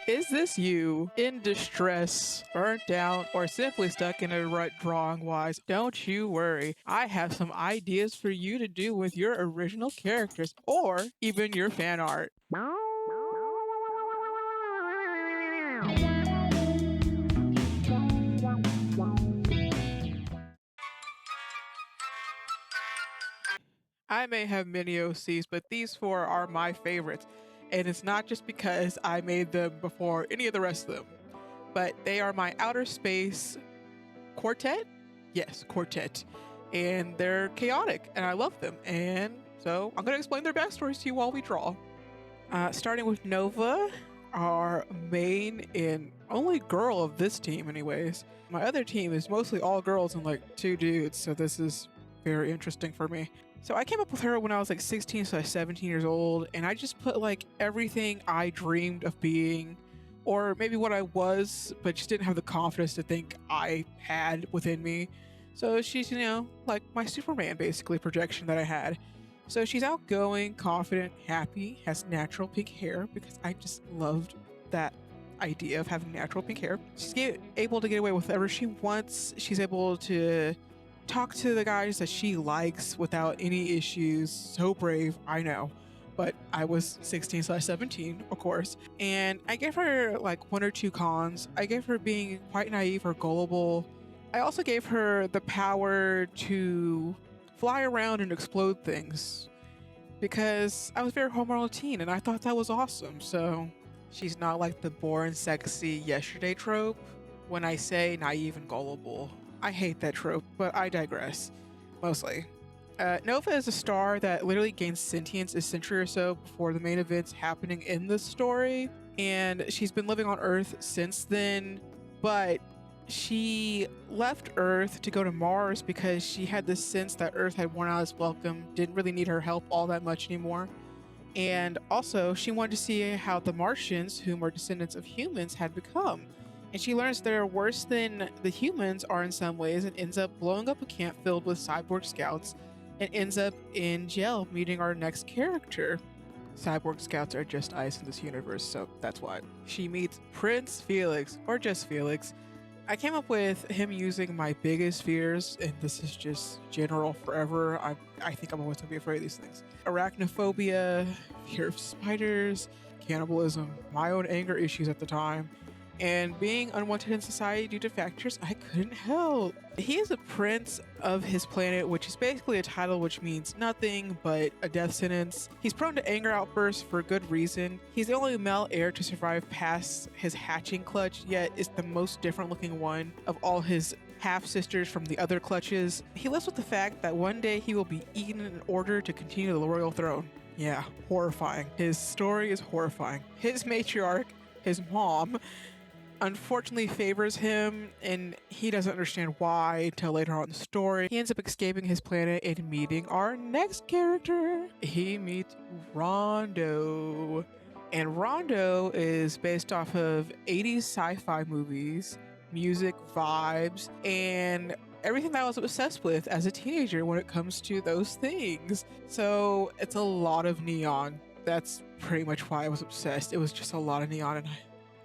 Is this you, in distress, burnt out, or simply stuck in a rut drawing-wise? Don't you worry, I have some ideas for you to do with your original characters, or even your fan art. I may have many OCs, but these four are my favorites. And it's not just because I made them before any of the rest of them, but they are my outer space quartet. Yes, quartet. And they're chaotic, and I love them. And so I'm going to explain their backstories to you while we draw. Starting with Nova, our main and only girl of this team, anyways. My other team is mostly all girls and like 2 dudes, so this is very interesting for me. So I came up with her when I was like 16, so I was 17 years old, and I just put like everything I dreamed of being, or maybe what I was, but just didn't have the confidence to think I had within me. So she's, like my Superman, basically, projection that I had. So she's outgoing, confident, happy, has natural pink hair, because I just loved that idea of having natural pink hair. She's able to get away with whatever she wants. She's able to talk to the guys that she likes without any issues. So brave, I know. But I was 16/17, of course. And I gave her like 1 or 2 cons. I gave her being quite naive or gullible. I also gave her the power to fly around and explode things, because I was very hormonal teen and I thought that was awesome. So she's not like the boring, sexy yesterday trope. When I say naive and gullible, I hate that trope, but I digress, mostly. Nova is a star that literally gains sentience a century or so before the main events happening in the story, and she's been living on Earth since then, but she left Earth to go to Mars because she had this sense that Earth had worn out its welcome, didn't really need her help all that much anymore. And also, she wanted to see how the Martians, whom are descendants of humans, had become. And she learns they're worse than the humans are in some ways, and ends up blowing up a camp filled with cyborg scouts, and ends up in jail meeting our next character. Cyborg scouts are just ice in this universe, so that's why. She meets Prince Felix, or just Felix. I came up with him using my biggest fears, and this is just general forever. I think I'm always going to be afraid of these things. Arachnophobia, fear of spiders, cannibalism, my own anger issues at the time, and being unwanted in society due to factors I couldn't help. He is a prince of his planet, which is basically a title which means nothing but a death sentence. He's prone to anger outbursts for good reason. He's the only male heir to survive past his hatching clutch, yet is the most different looking one of all his half-sisters from the other clutches. He lives with the fact that one day he will be eaten in order to continue the royal throne. Yeah, horrifying. His story is horrifying. His matriarch, his mom, unfortunately favors him, and he doesn't understand why until later on in the story. He ends up escaping his planet and meeting our next character. He meets Rondo. And Rondo is based off of 80s sci-fi movies, music, vibes, and everything that I was obsessed with as a teenager when it comes to those things. So it's a lot of neon. That's pretty much why I was obsessed. It was just a lot of neon, and I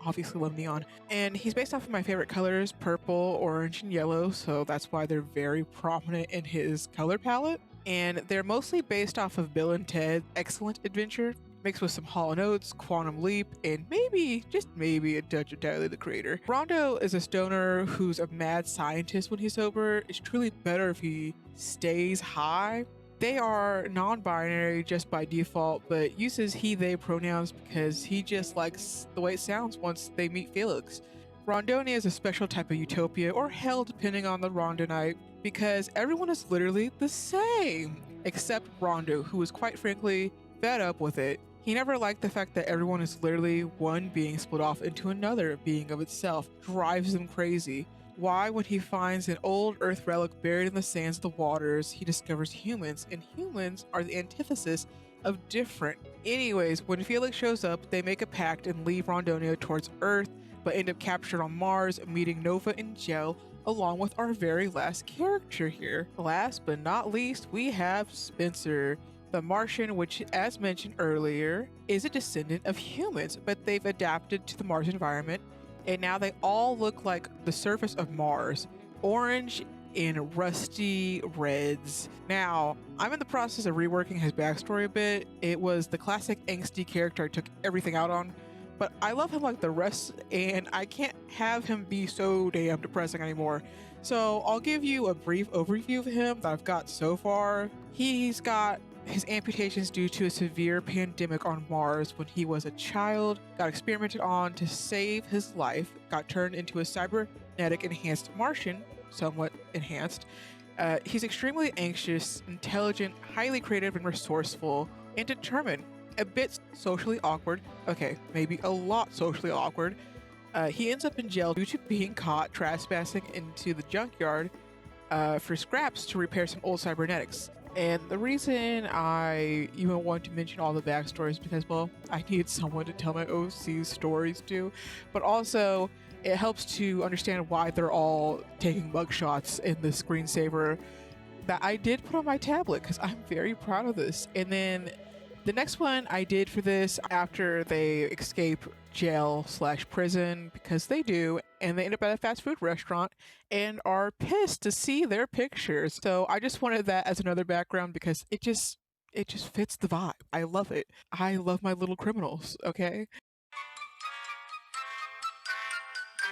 obviously love neon. And he's based off of my favorite colors, purple, orange, and yellow, so that's why they're very prominent in his color palette. And they're mostly based off of Bill and Ted Excellent Adventure, mixed with some Hall & Oates, Quantum Leap, and maybe, just maybe, a touch of Tyler the Creator. Rondo is a stoner who's a mad scientist when he's sober. It's truly better if he stays high. They are non-binary just by default, but uses he, they pronouns because he just likes the way it sounds once they meet Felix. Rondonia is a special type of utopia, or hell depending on the Rondonite, because everyone is literally the same, except Rondo, who is quite frankly fed up with it. He never liked the fact that everyone is literally one being split off into another being of itself. Drives him crazy. Why, when he finds an old Earth relic buried in the sands of the waters, he discovers humans, and humans are the antithesis of different. Anyways, when Felix shows up, they make a pact and leave Rondonia towards Earth, but end up captured on Mars, meeting Nova and G.L.F.G, along with our very last character here. Last but not least, we have Spencer. The Martian, which, as mentioned earlier, is a descendant of humans, but they've adapted to the Mars environment, and now they all look like the surface of Mars, orange and rusty reds. Now, I'm in the process of reworking his backstory a bit. It was the classic angsty character I took everything out on, but I love him like the rest, and I can't have him be so damn depressing anymore. So I'll give you a brief overview of him that I've got so far. He's got his amputations due to a severe pandemic on Mars when he was a child, got experimented on to save his life, got turned into a cybernetic enhanced Martian, somewhat enhanced. He's extremely anxious, intelligent, highly creative and resourceful, and determined. A bit socially awkward. Okay, maybe a lot socially awkward. He ends up in jail due to being caught trespassing into the junkyard for scraps to repair some old cybernetics. And the reason I even want to mention all the backstories is because, well, I need someone to tell my OC's stories to, but also it helps to understand why they're all taking mugshots in the screensaver that I did put on my tablet because I'm very proud of this. And then the next one I did for this after they escape jail/prison, because they do, and they end up at a fast food restaurant and are pissed to see their pictures. So I just wanted that as another background because it just fits the vibe. I love it. I love my little criminals, okay?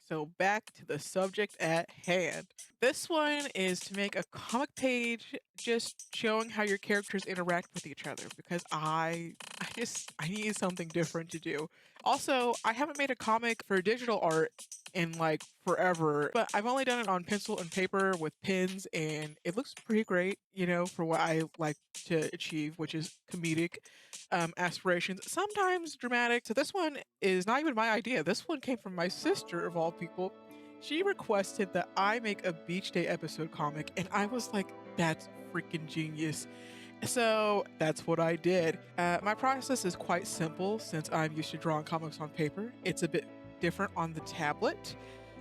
So back to the subject at hand. This one is to make a comic page just showing how your characters interact with each other because I need something different to do. Also, I haven't made a comic for digital art in like forever, but I've only done it on pencil and paper with pens and it looks pretty great, you know, for what I like to achieve, which is comedic aspirations, sometimes dramatic. So this one is not even my idea. This one came from my sister, of all people. She requested that I make a beach day episode comic, and I was like, that's freaking genius. So that's what I did. My process is quite simple since I'm used to drawing comics on paper. It's a bit different on the tablet,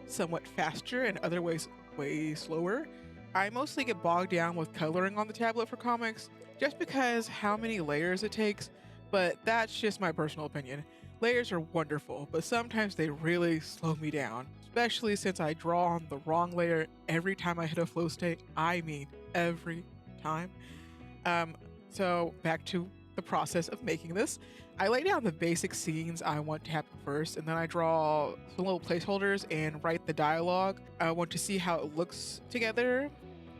somewhat faster, and other ways way slower. I mostly get bogged down with coloring on the tablet for comics just because how many layers it takes, but that's just my personal opinion. Layers are wonderful, but sometimes they really slow me down, especially since I draw on the wrong layer every time I hit a flow state. I mean, every time. So back to the process of making this. I lay down the basic scenes I want to happen first, and then I draw some little placeholders and write the dialogue. I want to see how it looks together,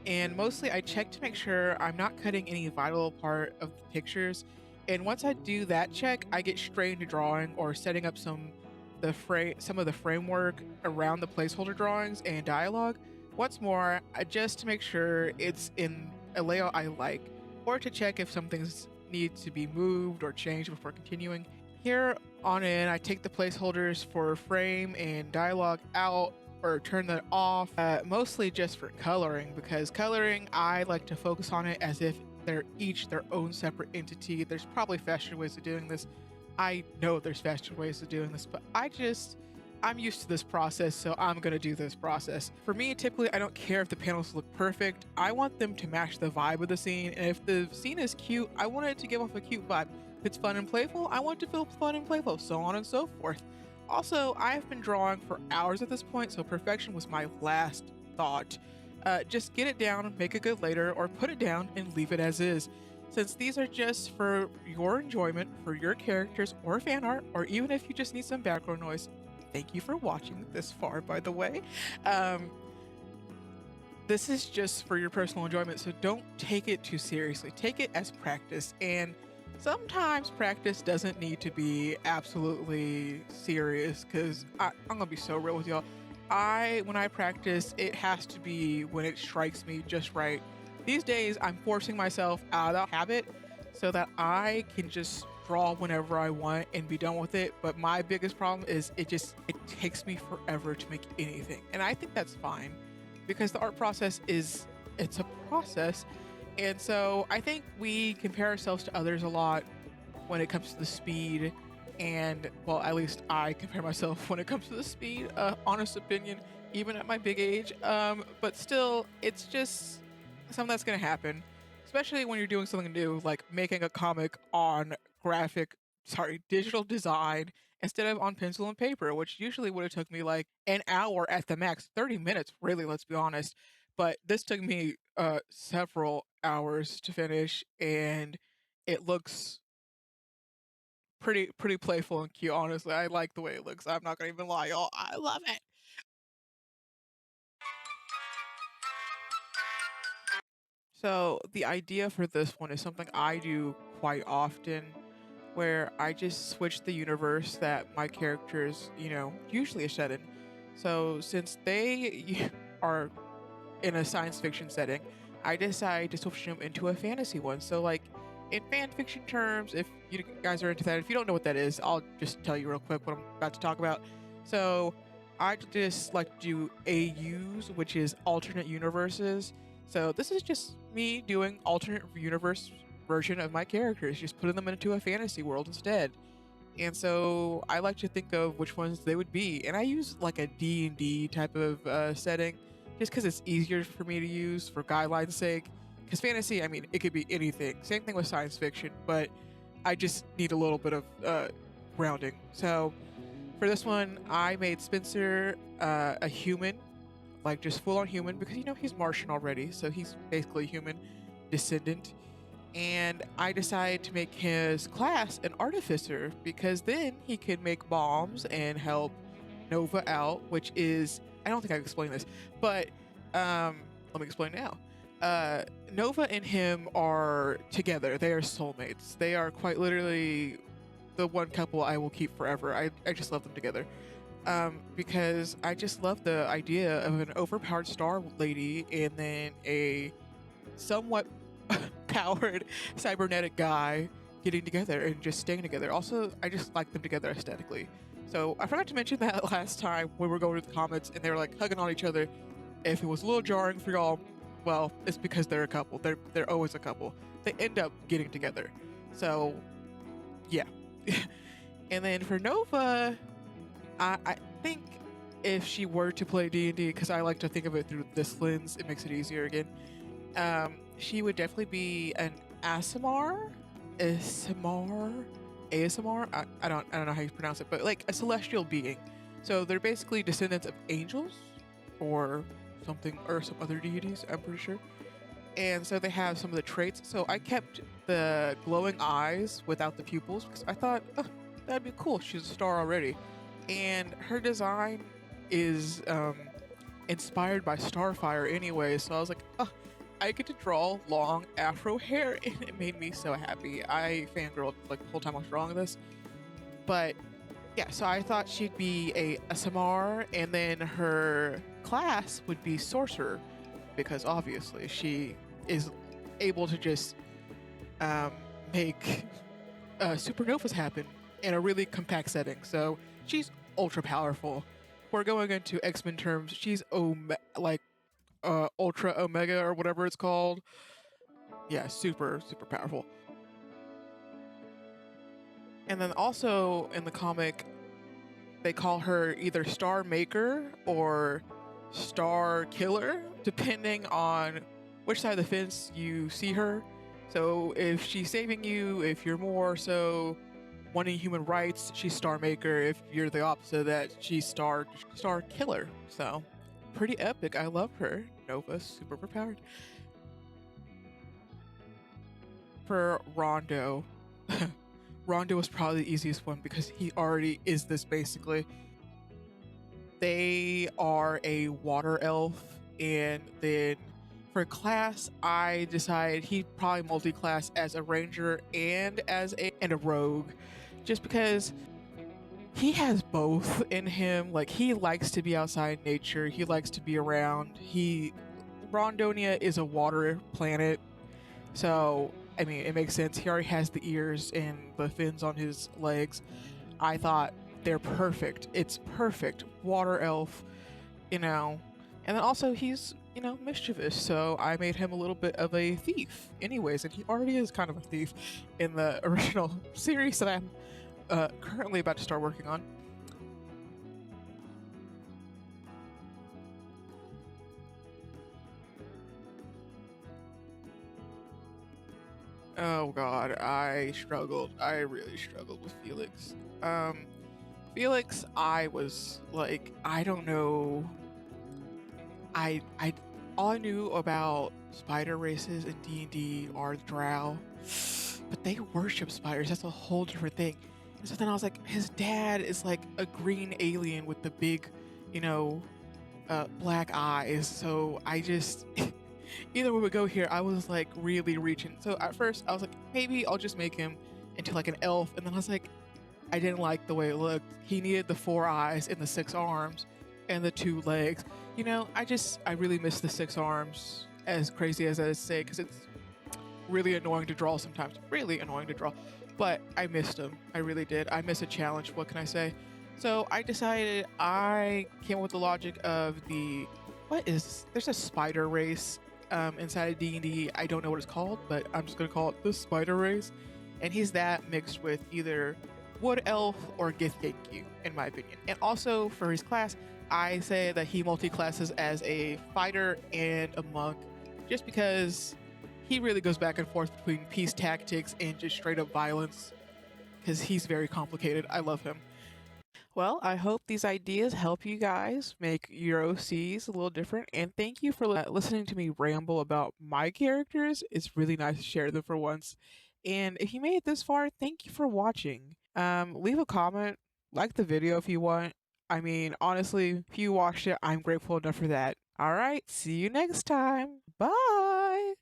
and mostly I check to make sure I'm not cutting any vital part of the pictures. And once I do that check, I get straight into drawing or setting up some of the framework around the placeholder drawings and dialogue. Once more, just to make sure it's in a layout I like, or to check if something's needs to be moved or changed before continuing. Here on in, I take the placeholders for frame and dialogue out or turn that off, mostly just for coloring, because coloring, I like to focus on it as if they're each their own separate entity. There's probably faster ways of doing this. I know there's faster ways of doing this, but I'm used to this process, so I'm gonna do this process. For me, typically, I don't care if the panels look perfect. I want them to match the vibe of the scene, and if the scene is cute, I want it to give off a cute vibe. If it's fun and playful, I want it to feel fun and playful, so on and so forth. Also, I've been drawing for hours at this point, so perfection was my last thought. Just get it down, make it good later, or put it down and leave it as is. Since these are just for your enjoyment, for your characters, or fan art, or even if you just need some background noise. Thank you for watching this far, by the way. This is just for your personal enjoyment, so don't take it too seriously. Take it as practice, and sometimes practice doesn't need to be absolutely serious, because I'm gonna be so real with y'all. When I practice, it has to be when it strikes me just right. These days, I'm forcing myself out of that habit so that I can just draw whenever I want and be done with it. But my biggest problem is it takes me forever to make anything. And I think that's fine because the art process it's a process. And so I think we compare ourselves to others a lot when it comes to the speed. And well, at least I compare myself when it comes to the speed, honest opinion, even at my big age. But still, it's just something that's going to happen, especially when you're doing something new, like making a comic on digital design instead of on pencil and paper, which usually would have took me like an hour at the max, 30 minutes, really, let's be honest. But this took me several hours to finish, and it looks pretty playful and cute, honestly. I like the way it looks. I'm not gonna even lie, y'all. I love it. So the idea for this one is something I do quite often, where I just switch the universe that my characters, usually are set in. So since they are in a science fiction setting, I decide to switch them into a fantasy one. So, like, in fan fiction terms, if you guys are into that, if you don't know what that is, I'll just tell you real quick what I'm about to talk about. So, I just like to do AUs, which is alternate universes. So, this is just me doing alternate universe version of my characters, just putting them into a fantasy world instead. And so I like to think of which ones they would be, and I use like a D&D type of setting, just because it's easier for me to use for guidelines' sake. Because fantasy, I mean, it could be anything. Same thing with science fiction, but I just need a little bit of grounding. So for this one, I made Spencer a human, like just full on human, because he's Martian already, so he's basically human descendant. And I decided to make his class an artificer because then he could make bombs and help Nova out, which is, I don't think I've explained this, but let me explain now. Nova and him are together. They are soulmates. They are quite literally the one couple I will keep forever. I just love them together. Because I just love the idea of an overpowered star lady and then a somewhat powered cybernetic guy getting together and just staying together. Also, I just like them together aesthetically. So I forgot to mention that last time when we were going to the comments and they were like hugging on each other. If it was a little jarring for y'all, well, it's because they're a couple. They're always a couple. They end up getting together. So yeah. And then for Nova, I think if she were to play D&D, because I like to think of it through this lens, it makes it easier again. She would definitely be an ASMR, ASMR. I don't know how you pronounce it, but like a celestial being. So they're basically descendants of angels, or something, or some other deities. I'm pretty sure. And so they have some of the traits. So I kept the glowing eyes without the pupils because I thought that'd be cool. She's a star already, and her design is inspired by Starfire anyway. So I was like, I get to draw long afro hair, and it made me so happy. I fangirled like the whole time I was drawing this. But yeah, so I thought she'd be a SMR, and then her class would be Sorcerer, because obviously she is able to just make supernovas happen in a really compact setting. So she's ultra powerful. We're going into X-Men terms. She's Ultra Omega or whatever it's called. Yeah, super powerful. And then also in the comic, they call her either Star Maker or Star Killer, depending on which side of the fence you see her. So if she's saving you, if you're more so wanting human rights, she's Star Maker. If you're the opposite of that, she's Star Killer. So pretty epic. I love her. Nova, super overpowered. For Rondo, Rondo was probably the easiest one because he already is this basically. They are a water elf, and then for class, I decided he'd probably multi-class as a ranger and a rogue, just because he has both in him. Like, he likes to be outside in nature, he likes to be around. Rondonia is a water planet, so I mean it makes sense. He already has the ears and the fins on his legs. I thought they're perfect. It's perfect. Water elf, you know. And then also he's, mischievous, so I made him a little bit of a thief anyways, and he already is kind of a thief in the original series that I'm currently about to start working on. Oh god, I struggled. I really struggled with Felix. Felix, I was like, I don't know. I all I knew about spider races in D&D are the drow, but they worship spiders. That's a whole different thing. And so then I was like, his dad is like a green alien with the big, you know, black eyes. So I just either we would go here. I was like really reaching. So at first I was like, maybe I'll just make him into like an elf, and then I was like, I didn't like the way it looked. He needed the 4 eyes and the 6 arms and the 2 legs. I really miss the 6 arms, as crazy as that is to say, because it's really annoying to draw sometimes. Really annoying to draw. But I missed him. I really did. I miss a challenge. What can I say? So I decided I came up with the logic of there's a spider race inside of D&D. I don't know what it's called, but I'm just going to call it the spider race. And he's that mixed with either Wood Elf or Githyanki, in my opinion. And also for his class, I say that he multi-classes as a fighter and a monk, just because he really goes back and forth between peace tactics and just straight up violence, because he's very complicated. I love him. Well, I hope these ideas help you guys make your OCs a little different. And thank you for listening to me ramble about my characters. It's really nice to share them for once. And if you made it this far, thank you for watching. Leave a comment, like the video if you want. I mean, honestly, if you watched it, I'm grateful enough for that. All right, see you next time. Bye.